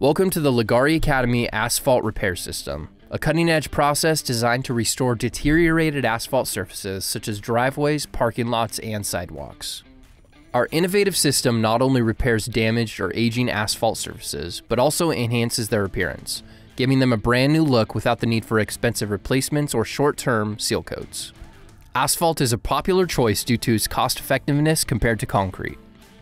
Welcome to the Leggari Academy Asphalt Repair System, a cutting-edge process designed to restore deteriorated asphalt surfaces such as driveways, parking lots, and sidewalks. Our innovative system not only repairs damaged or aging asphalt surfaces, but also enhances their appearance, giving them a brand new look without the need for expensive replacements or short-term seal coats. Asphalt is a popular choice due to its cost-effectiveness compared to concrete.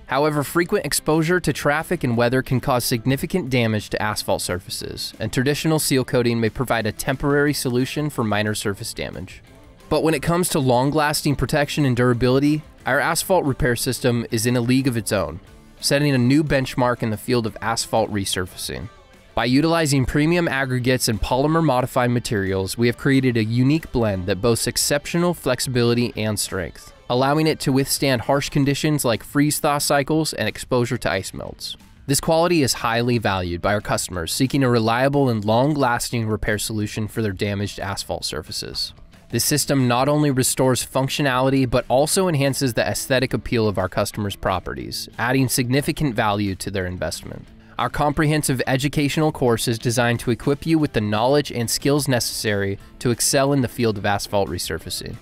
However, frequent exposure to traffic and weather can cause significant damage to asphalt surfaces, and traditional seal coating may provide a temporary solution for minor surface damage. But when it comes to long-lasting protection and durability, our asphalt repair system is in a league of its own, setting a new benchmark in the field of asphalt resurfacing. By utilizing premium aggregates and polymer-modified materials, we have created a unique blend that boasts exceptional flexibility and strength, allowing it to withstand harsh conditions like freeze-thaw cycles and exposure to ice melts. This quality is highly valued by our customers seeking a reliable and long-lasting repair solution for their damaged asphalt surfaces. This system not only restores functionality, but also enhances the aesthetic appeal of our customers' properties, adding significant value to their investment. Our comprehensive educational course is designed to equip you with the knowledge and skills necessary to excel in the field of asphalt resurfacing.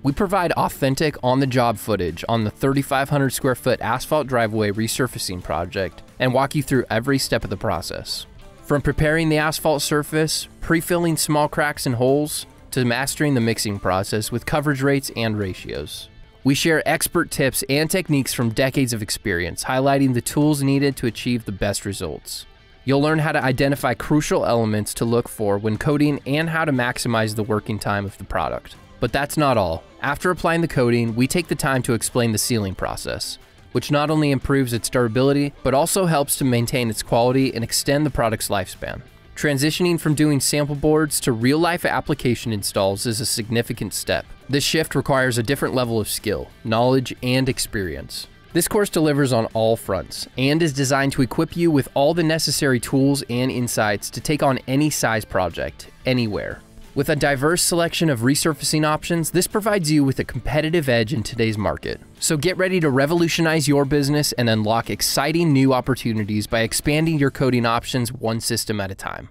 We provide authentic on-the-job footage on the 3,500 square foot asphalt driveway resurfacing project and walk you through every step of the process. From preparing the asphalt surface, pre-filling small cracks and holes, to mastering the mixing process with coverage rates and ratios. We share expert tips and techniques from decades of experience, highlighting the tools needed to achieve the best results. You'll learn how to identify crucial elements to look for when coating and how to maximize the working time of the product. But that's not all. After applying the coating, we take the time to explain the sealing process, which not only improves its durability, but also helps to maintain its quality and extend the product's lifespan. Transitioning from doing sample boards to real-life application installs is a significant step. This shift requires a different level of skill, knowledge, and experience. This course delivers on all fronts and is designed to equip you with all the necessary tools and insights to take on any size project, anywhere. With a diverse selection of resurfacing options, this provides you with a competitive edge in today's market. So get ready to revolutionize your business and unlock exciting new opportunities by expanding your coating options one system at a time.